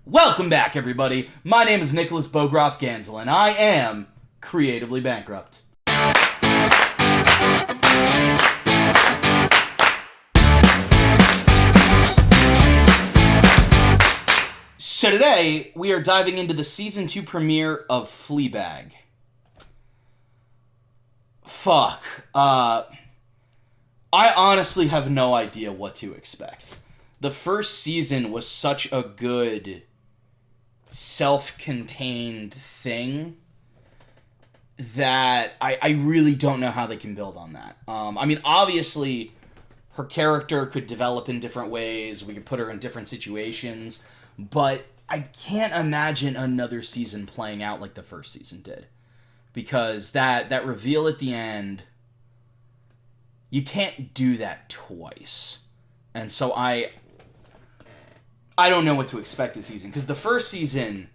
Welcome back, everybody. My name is Nicholas Bogroff Gansel, and I am creatively bankrupt. So today, we are diving into the Season 2 premiere of Fleabag. Fuck. I honestly have no idea what to expect. The first season was such a good self-contained thing that I really don't know how they can build on that. Obviously, her character could develop in different ways. We could put her in different situations. But I can't imagine another season playing out like the first season did. Because that reveal at the end, you can't do that twice. And so I don't know what to expect this season. Because the first season,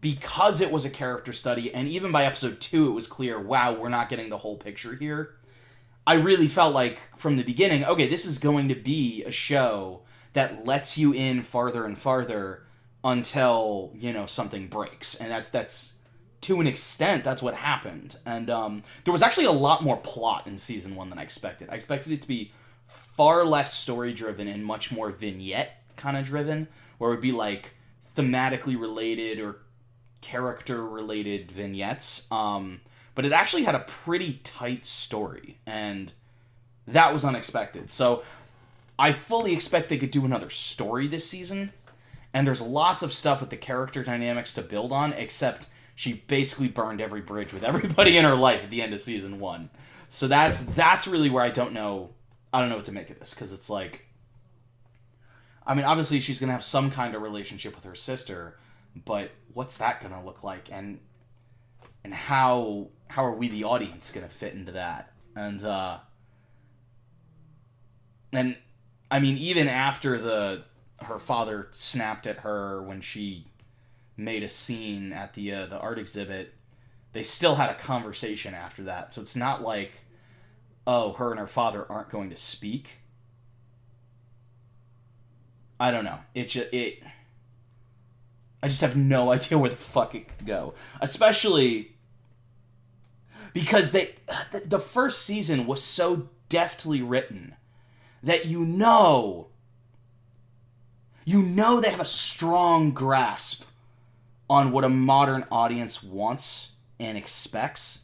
because it was a character study, and even by episode 2 it was clear, wow, we're not getting the whole picture here. I really felt like, from the beginning, okay, this is going to be a show that lets you in farther and farther until, something breaks. And that's to an extent, that's what happened. And there was actually a lot more plot in season 1 than I expected. I expected it to be far less story-driven and much more vignette kind of driven, where it would be like thematically related or character-related vignettes. But it actually had a pretty tight story, and that was unexpected. So I fully expect they could do another story this season, and there's lots of stuff with the character dynamics to build on, except she basically burned every bridge with everybody in her life at the end of season 1. So that's really where I don't know what to make of this, because it's like, obviously she's going to have some kind of relationship with her sister, but what's that going to look like, and how are we, the audience, going to fit into that? And even after her father snapped at her when she made a scene at the art exhibit, they still had a conversation after that. So it's not like, oh, her and her father aren't going to speak. I don't know. I just have no idea where the fuck it could go. Especially because the first season was so deftly written that you know they have a strong grasp on what a modern audience wants and expects,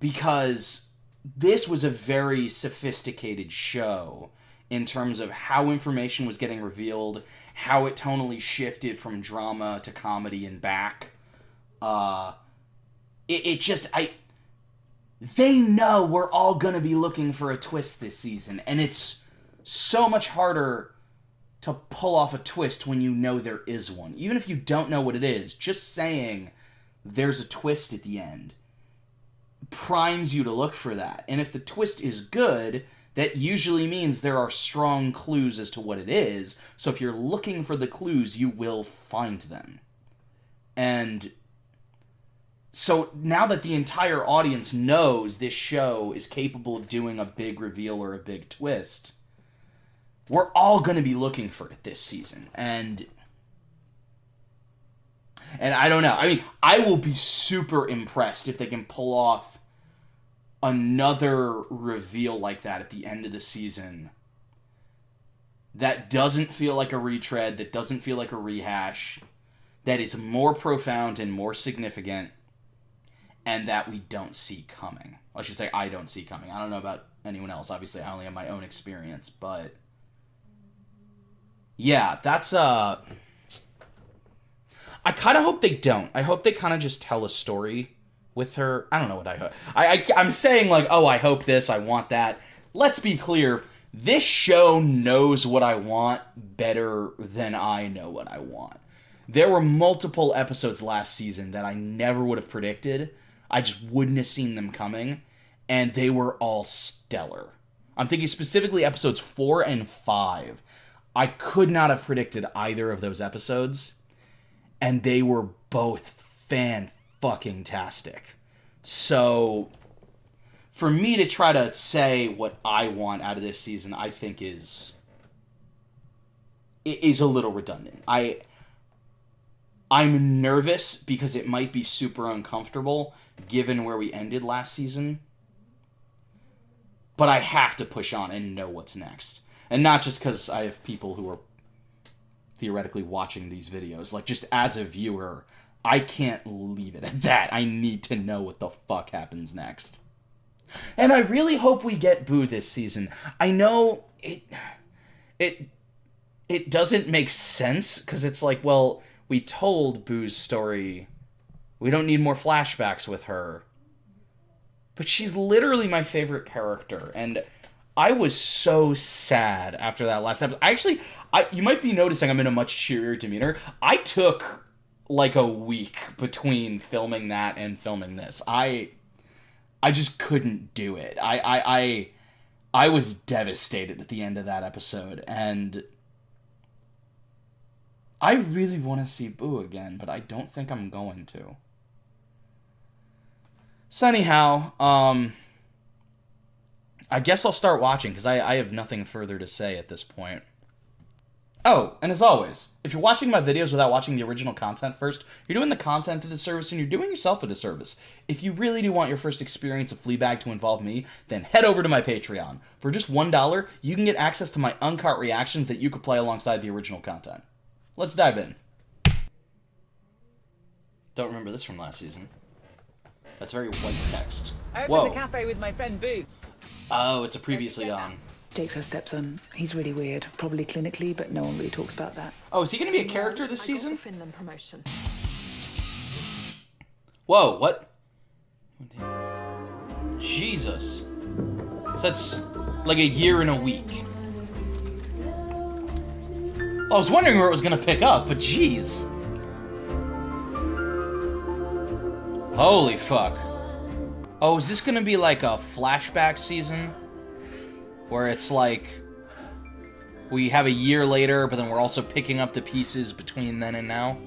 because this was a very sophisticated show in terms of how information was getting revealed, how it tonally shifted from drama to comedy and back. They know we're all gonna be looking for a twist this season, and it's so much harder to pull off a twist when you know there is one. Even if you don't know what it is, just saying there's a twist at the end primes you to look for that. And if the twist is good, that usually means there are strong clues as to what it is. So if you're looking for the clues, you will find them. And so now that the entire audience knows this show is capable of doing a big reveal or a big twist, we're all going to be looking for it this season. And I don't know. I will be super impressed if they can pull off another reveal like that at the end of the season that doesn't feel like a retread, that doesn't feel like a rehash, that is more profound and more significant, and that we don't see coming. I should say I don't see coming. I don't know about anyone else. Obviously, I only have my own experience, but yeah, that's I kind of hope they don't. I hope they kind of just tell a story with her. I don't know what I hope. I'm saying like, oh, I hope this, I want that. Let's be clear. This show knows what I want better than I know what I want. There were multiple episodes last season that I never would have predicted. I just wouldn't have seen them coming, and they were all stellar. I'm thinking specifically episodes 4 and 5. I could not have predicted either of those episodes, and they were both fan-fucking-tastic. So, for me to try to say what I want out of this season, I think is a little redundant. I'm nervous because it might be super uncomfortable given where we ended last season. But I have to push on and know what's next. And not just because I have people who are theoretically watching these videos. Like, just as a viewer, I can't leave it at that. I need to know what the fuck happens next. And I really hope we get Boo this season. I know it doesn't make sense, because it's like, well, we told Boo's story. We don't need more flashbacks with her. But she's literally my favorite character, and I was so sad after that last episode. You might be noticing I'm in a much cheerier demeanor. I took like a week between filming that and filming this. I just couldn't do it. I was devastated at the end of that episode, and I really want to see Boo again, but I don't think I'm going to. So anyhow, I guess I'll start watching, because I have nothing further to say at this point. Oh, and as always, if you're watching my videos without watching the original content first, you're doing the content a disservice and you're doing yourself a disservice. If you really do want your first experience of Fleabag to involve me, then head over to my Patreon. For just $1, you can get access to my uncut reactions that you could play alongside the original content. Let's dive in. Don't remember this from last season. That's very white text. I opened the cafe with my friend Boo. Oh, it's a previously on. Jake's her stepson. He's really weird. Probably clinically, but no one really talks about that. Oh, is he going to be a character this season? Finland promotion. Whoa, what? Jesus. So that's like a year and a week. I was wondering where it was going to pick up, but jeez. Holy fuck. Oh, is this going to be like a flashback season? Where it's like, we have a year later, but then we're also picking up the pieces between then and now?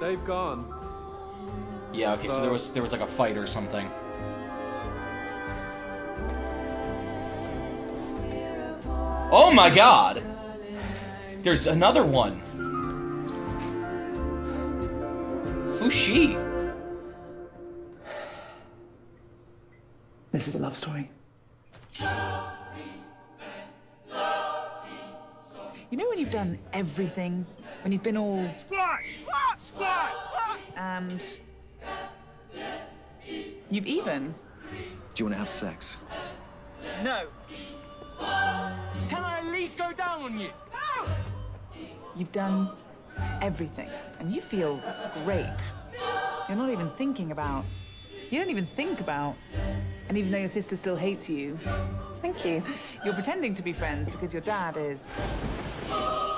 They've gone. Yeah, okay, so there was like a fight or something. Oh my god! There's another one. Who's she? This is a love story. You know when you've done everything? When you've been all... And... You've even... Do you want to have sex? No. Can I at least go down on you? No! You've done everything, and you feel great. You're not even thinking about... You don't even think about... And even though your sister still hates you... Thank you. You're pretending to be friends because your dad is...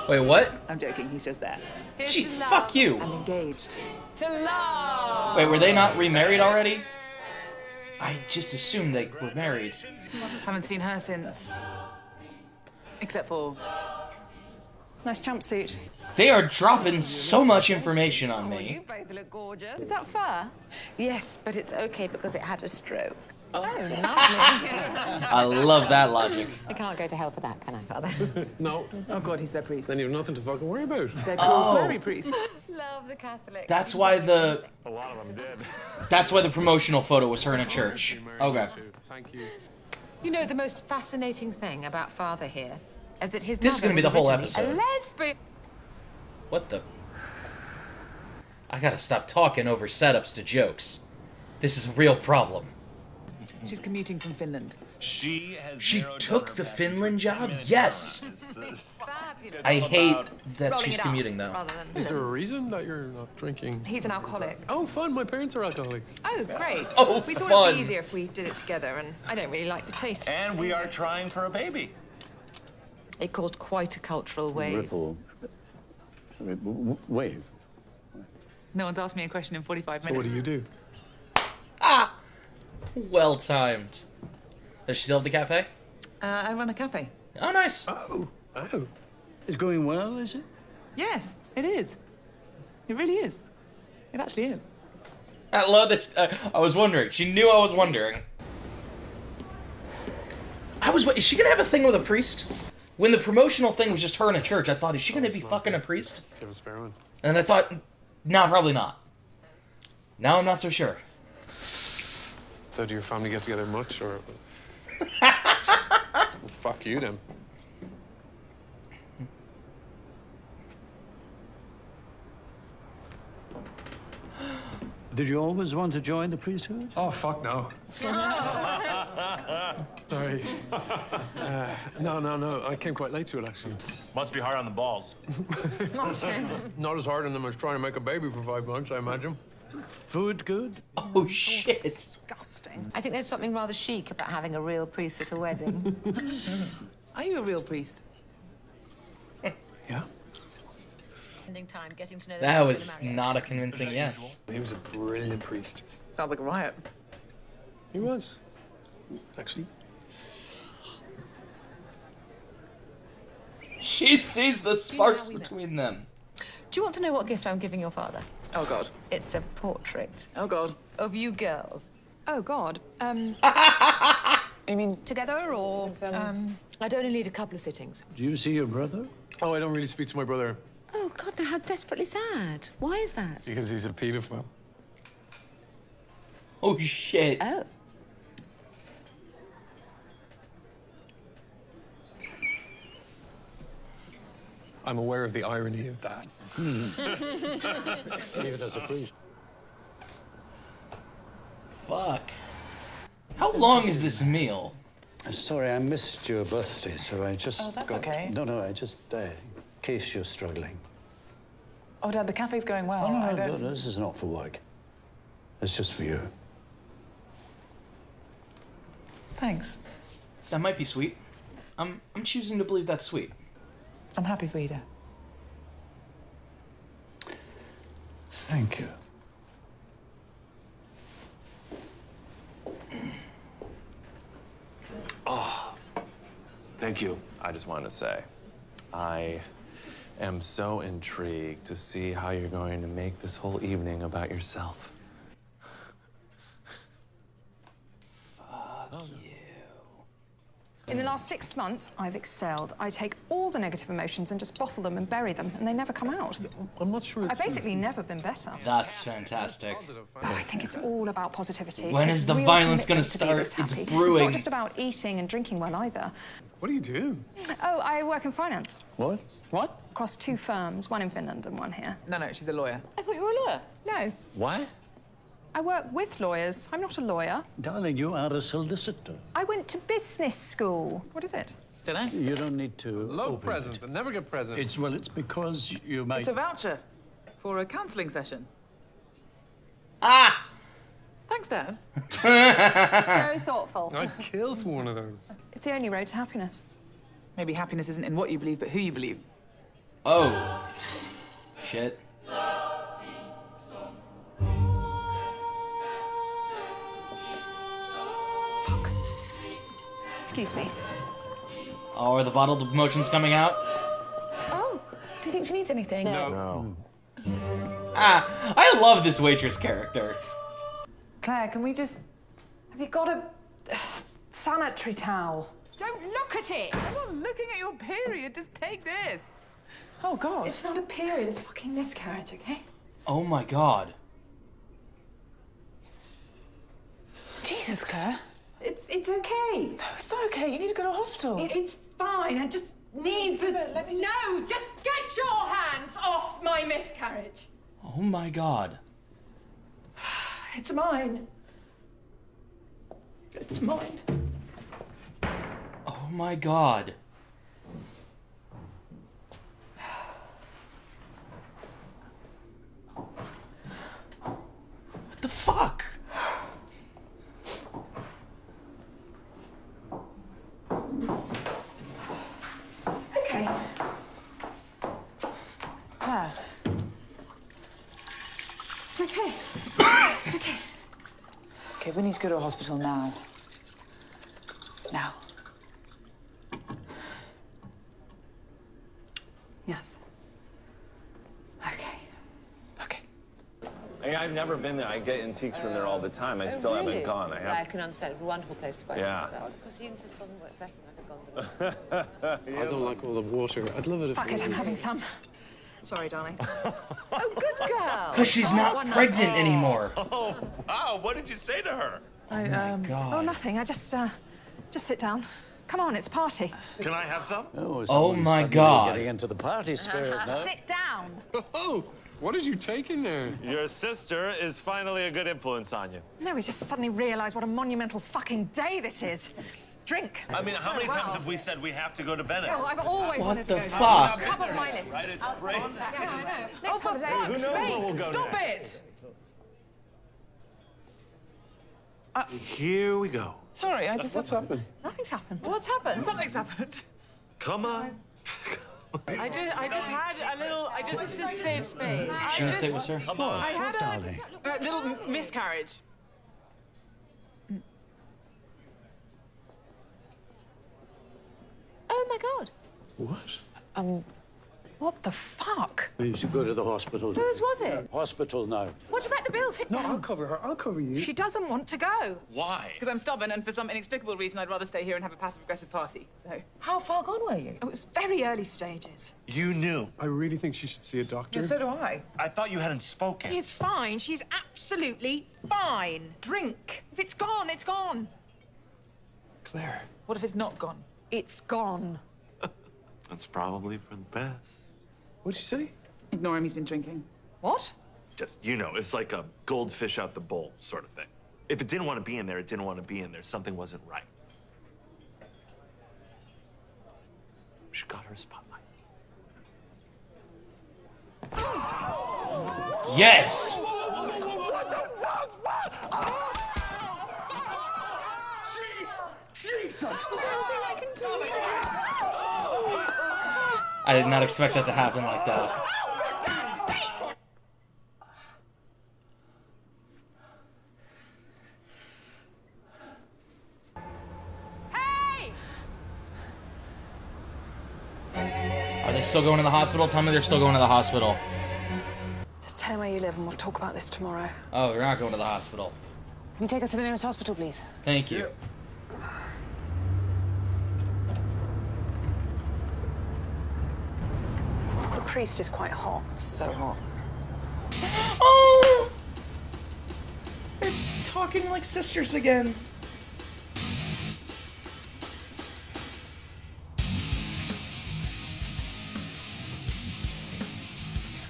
Wait, what? I'm joking, he's just there. Gee, fuck you. And engaged. To love! Wait, were they not remarried already? I just assumed they were married. Haven't seen her since... Except for... Nice jumpsuit. They are dropping so much information on You me. both look gorgeous. Is that fur? Yes, but it's okay because it had a stroke. Oh, lovely. I love that logic. I can't go to hell for that, can I, Father? No. Oh, God, he's their priest. Then you've nothing to fucking worry about. Their cool sweary priest. Love the Catholics. That's why the... A lot of them did. That's why the promotional photo was her in a church. Okay. Thank you. You know, the most fascinating thing about Father here is that his This is mother gonna be the was whole originally episode. a lesbian. What the... I gotta stop talking over setups to jokes. This is a real problem. She's commuting from Finland. She took the Finland job? Yes! It's fabulous. I hate that Rolling she's it up commuting, though. rather than- Is there a reason that you're not drinking? He's an alcoholic. Oh, fun. My parents are alcoholics. Oh, great. Oh, we thought fun. it'd be easier if we did it together, and I don't really like the taste. And we are trying for a baby. It caused quite a cultural wave. Ripple. Wave. No one's asked me a question in 45 So minutes. what do you do? Well timed. Does she still have the cafe? I run a cafe. Oh, nice. Oh. Oh. It's going well, is it? Yes, it is. It really is. It actually is. I love that. I was wondering. She knew I was wondering. Is she gonna have a thing with a priest? When the promotional thing was just her in a church, I thought, is she gonna be fucking a priest? Do you have a spare one? And I thought, No, probably not. Now I'm not so sure. So do your family get together much, or? Well, fuck you then. Did you always want to join the priesthood? Oh, fuck no. Sorry. No. I came quite late to it, actually. Must be hard on the balls. Not as hard on them as trying to make a baby for 5 months, I imagine. Food good? Oh, shit. Disgusting. I think there's something rather chic about having a real priest at a wedding. Are you a real priest? Yeah. Spending time getting to know the That person was you're gonna marry. not a convincing yes. He was a brilliant priest. Sounds like a riot. He was, actually. She sees the sparks we met? between them. Do you want to know what gift I'm giving your father? Oh, God. It's a portrait Oh, God. of you girls. Oh, God. You mean Together or... I'd only need a couple of sittings. Do you see your brother? Oh, I don't really speak to my brother Oh, God, how desperately sad. Why is that? because he's a pedophile. Oh, shit. Oh. I'm aware of the irony of that. Even as a priest. Fuck. How long is this meal? Sorry, I missed your birthday, so I just. Oh, that's okay. No, I just. In case you're struggling. Oh, Dad, the cafe's going well. Oh, I no, don't... this is not for work. It's just for you. Thanks. That might be sweet. I'm choosing to believe that's sweet. I'm happy for you, Dad. Thank you. Thank you. I just wanted to say, I am so intrigued to see how you're going to make this whole evening about yourself. In the last 6 months, I've excelled. I take all the negative emotions and just bottle them and bury them, and they never come out. I'm not sure. I've basically never been better. That's fantastic. I think it's all about positivity. It When takes is the real violence gonna commitment to be this start? It's happy. brewing. It's not just about eating and drinking well either. What do you do? Oh, I work in finance. What? What? Across 2 firms, one in Finland and one here. No, she's a lawyer. I thought you were a lawyer. No, What? I work with lawyers. I'm not a lawyer. Darling, you are a solicitor. I went to business school. What is it? Dunno. You don't need to. Love open presents. it. I never get presents. It's because you might. It's a voucher for a counselling session. Ah! Thanks, Dad. Very thoughtful. I'd kill for one of those. It's the only road to happiness. Maybe happiness isn't in what you believe, but who you believe. Oh. Shit. Fuck. Excuse me. Oh, are the bottled emotions coming out? Oh, do you think she needs anything? No. Ah, I love this waitress character. Claire, can we just... Have you got a sanitary towel? Don't look at it! I'm not looking at your period. Just take this. Oh, God. It's not a period, it's a fucking miscarriage, okay? Oh my god. Jesus, Claire. It's okay. No, it's not okay. You need to go to a hospital. It's fine. I just need the... Let me just- No, just get your hands off my miscarriage. Oh my god. It's mine. It's mine. Oh my god. What the fuck? Okay. Claire. Okay. Okay, we need to go to a hospital now. Now. Yes. Okay. Okay. Hey, I've never been there. I get antiques from there all the time. I still haven't gone. I I have. can understand. It's a wonderful place to buy Yeah. things like that. Because he insists on dressing like a gondola. I don't like all the water. I'd love it if Fuck it, I'm having some. Sorry, darling. Oh, good girl. Because she's not pregnant anymore. Oh, wow. What did you say to her? Oh my God. Oh, nothing. I just sit down. Come on, it's a party. Can I have some? Oh, Oh my suddenly God. Getting into the party spirit now. Sit down. Oh, what did you take in there? Your sister is finally a good influence on you. No, we just suddenly realised what a monumental fucking day this is. Drink. I mean, how many times have we said we have to go to Venice? Oh, I've always What wanted to the go. fuck? Top of my list. Right? It's great. Yeah, I know. Oh, for fuck's Who knows where we'll sake! go Stop next? it! Here we go. Sorry, I just... What's happened? Nothing's happened. What's happened? Something's happened. Come on. I just had a little... This is safe space. She gonna say it was her? Come on. I had darling? a little miscarriage. Oh my God. What? What the fuck? You should go to the hospital. Whose was it? Hospital now. What about the bill? Sit No, down. I'll cover her. I'll cover you. She doesn't want to go. Why? Because I'm stubborn, and for some inexplicable reason, I'd rather stay here and have a passive-aggressive party. So... How far gone were you? Oh, it was very early stages. You knew. I really think she should see a doctor. Yeah, so do I. I thought you hadn't spoken. She's fine. She's absolutely fine. Drink. If it's gone, it's gone. Claire. What if it's not gone? It's gone. That's probably for the best. What'd you say? Ignore him, he's been drinking. What? Just, you know, it's like a goldfish out the bowl sort of thing. If it didn't want to be in there, it didn't want to be in there. Something wasn't right. She got her a spotlight. Yes! I did not expect that to happen like that. Hey! Are they still going to the hospital? Tell me they're still going to the hospital. Just tell him where you live and we'll talk about this tomorrow. Oh, you're not going to the hospital. Can you take us to the nearest hospital, please? Thank you. The priest is quite hot. So hot. Oh! They're talking like sisters again.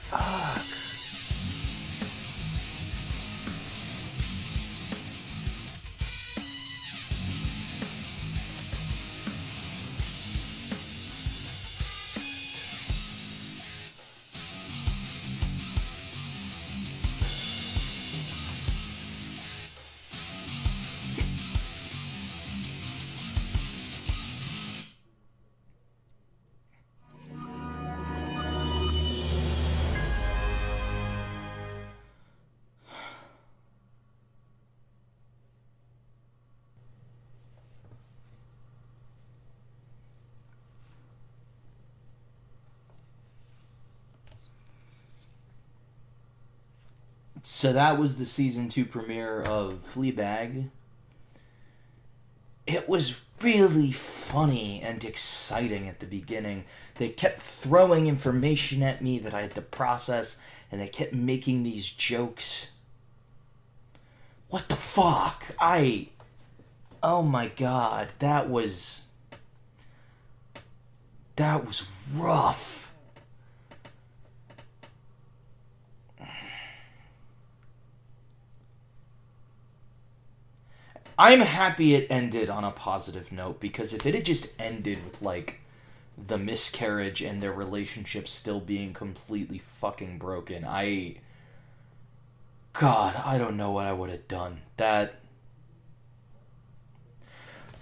Fuck. So that was the season 2 premiere of Fleabag. It was really funny and exciting at the beginning. They kept throwing information at me that I had to process, and they kept making these jokes. What the fuck? Oh my God, that was rough. I'm happy it ended on a positive note, because if it had just ended with, like, the miscarriage and their relationship still being completely fucking broken, God, I don't know what I would have done. But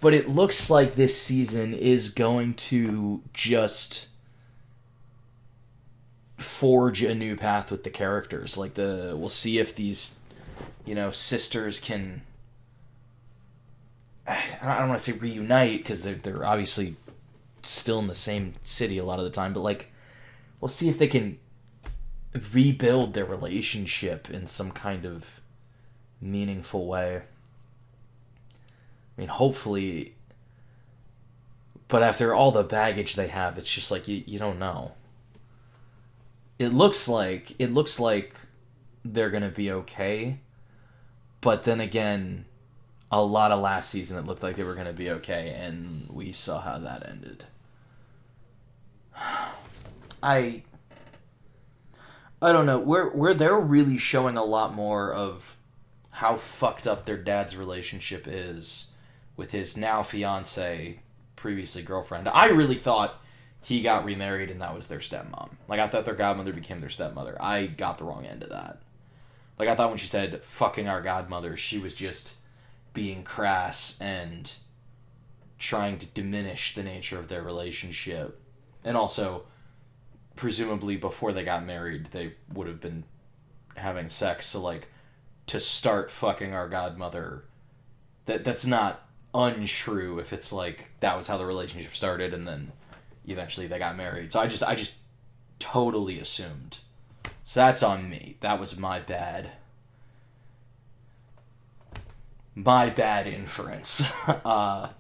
it looks like this season is going to just forge a new path with the characters. Like, we'll see if these, sisters can... I don't want to say reunite, because they're obviously still in the same city a lot of the time, but, like, we'll see if they can rebuild their relationship in some kind of meaningful way. I mean, hopefully, but after all the baggage they have, it's just like, you don't know. it looks like they're gonna be okay, but then again, a lot of last season it looked like they were gonna be okay, and we saw how that ended. I don't know. Where they're really showing a lot more of how fucked up their dad's relationship is with his now fiance, previously girlfriend. I really thought he got remarried and that was their stepmom. Like, I thought their godmother became their stepmother. I got the wrong end of that. Like, I thought when she said, fucking our godmother, she was just being crass and trying to diminish the nature of their relationship. And also, presumably before they got married, they would have been having sex. So, like, to start fucking our godmother, that's not untrue if it's like that was how the relationship started and then eventually they got married. So I just totally assumed. So that's on me. That was my bad inference. But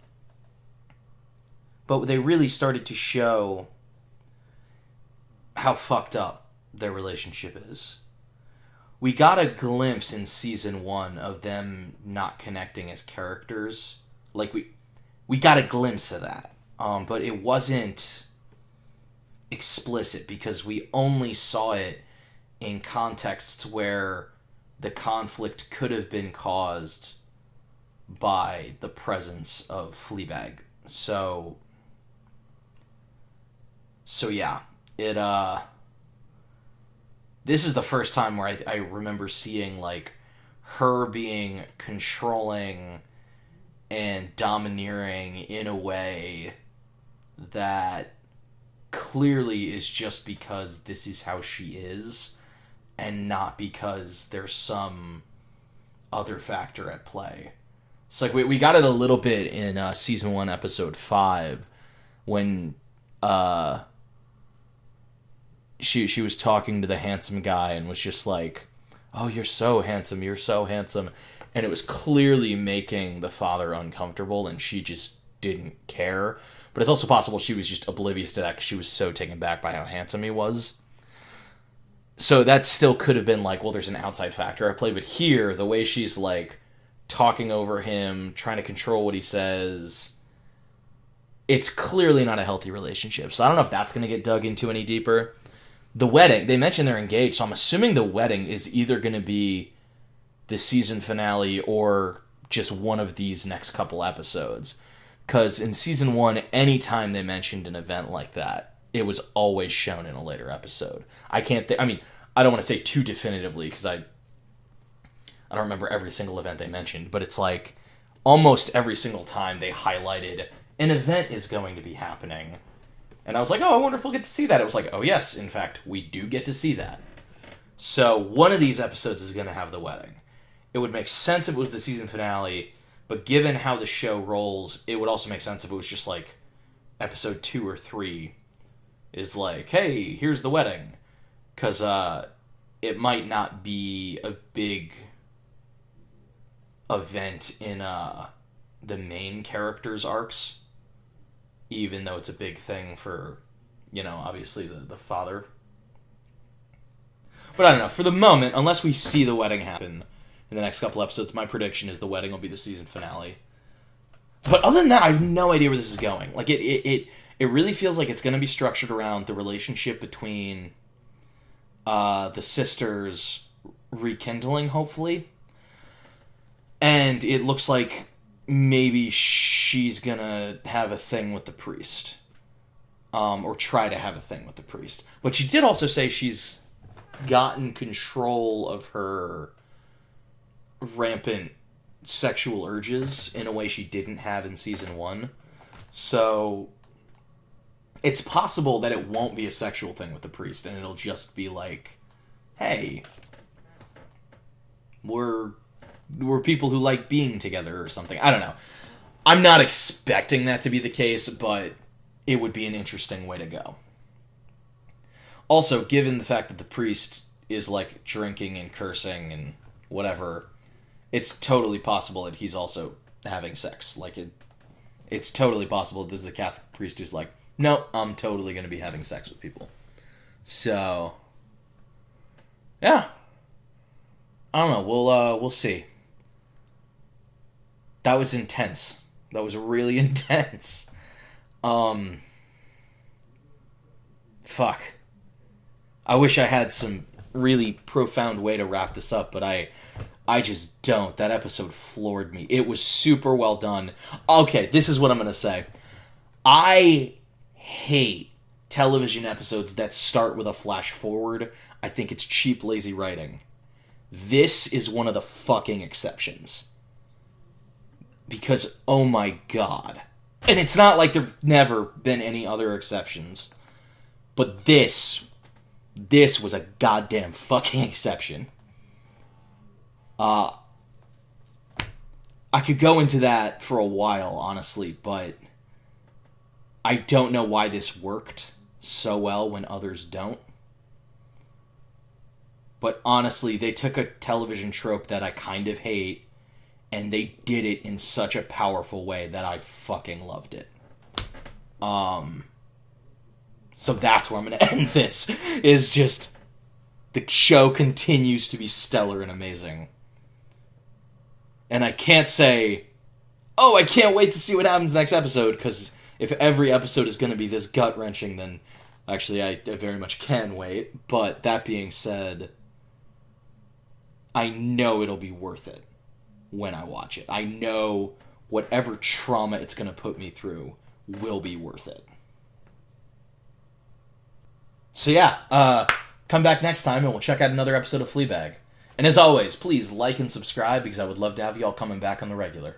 they really started to show how fucked up their relationship is. We got a glimpse in season 1 of them not connecting as characters. Like, we got a glimpse of that. But it wasn't explicit because we only saw it in contexts where the conflict could have been caused by the presence of Fleabag. So yeah, this is the first time where I remember seeing, like, her being controlling and domineering in a way that clearly is just because this is how she is and not because there's some other factor at play. It's like we got it a little bit in season 1, episode 5, when she was talking to the handsome guy and was just like, oh, you're so handsome, and it was clearly making the father uncomfortable, and she just didn't care. But it's also possible she was just oblivious to that because she was so taken back by how handsome he was. So that still could have been like, well, there's an outside factor at play. But here, the way she's, like, talking over him, trying to control what he says, it's clearly not a healthy relationship. So I don't know if that's going to get dug into any deeper. The wedding, they mentioned they're engaged, so I'm assuming the wedding is either going to be the season finale or just one of these next couple episodes. Because in season 1, anytime they mentioned an event like that, it was always shown in a later episode. I don't want to say too definitively because I don't remember every single event they mentioned, but it's like almost every single time they highlighted an event is going to be happening. And I was like, oh, I wonder if we'll get to see that. It was like, oh yes, in fact, we do get to see that. So one of these episodes is going to have the wedding. It would make sense if it was the season finale, but given how the show rolls, it would also make sense if it was just like episode 2 or 3 is like, hey, here's the wedding. Because it might not be a big event in the main characters' arcs, even though it's a big thing for, obviously the father. But I don't know. For the moment, unless we see the wedding happen in the next couple episodes, my prediction is the wedding will be the season finale. But other than that, I have no idea where this is going. Like, it really feels like it's going to be structured around the relationship between the sisters rekindling, hopefully. And it looks like maybe she's going to have a thing with the priest. Or try to have a thing with the priest. But she did also say she's gotten control of her rampant sexual urges in a way she didn't have in season 1. So it's possible that it won't be a sexual thing with the priest and it'll just be like, hey, we're people who like being together or something. I don't know. I'm not expecting that to be the case, but it would be an interesting way to go. Also, given the fact that the priest is, like, drinking and cursing and whatever, it's totally possible that he's also having sex. Like, it's totally possible this is a Catholic priest who's like, no, I'm totally going to be having sex with people. So, yeah. I don't know. We'll see. That was intense. That was really intense. Fuck. I wish I had some really profound way to wrap this up, but I just don't. That episode floored me. It was super well done. Okay, this is what I'm going to say. I hate television episodes that start with a flash forward. I think it's cheap, lazy writing. This is one of the fucking exceptions. Because, oh my god. And it's not like there've never been any other exceptions. But this was a goddamn fucking exception. I could go into that for a while, honestly, but I don't know why this worked so well when others don't. But honestly, they took a television trope that I kind of hate, and they did it in such a powerful way that I fucking loved it. So that's where I'm going to end this, is just the show continues to be stellar and amazing. And I can't say, oh, I can't wait to see what happens next episode, because if every episode is going to be this gut-wrenching, then actually I very much can wait. But that being said, I know it'll be worth it when I watch it. I know whatever trauma it's going to put me through will be worth it. So yeah, come back next time and we'll check out another episode of Fleabag. And as always, please like and subscribe because I would love to have y'all coming back on the regular.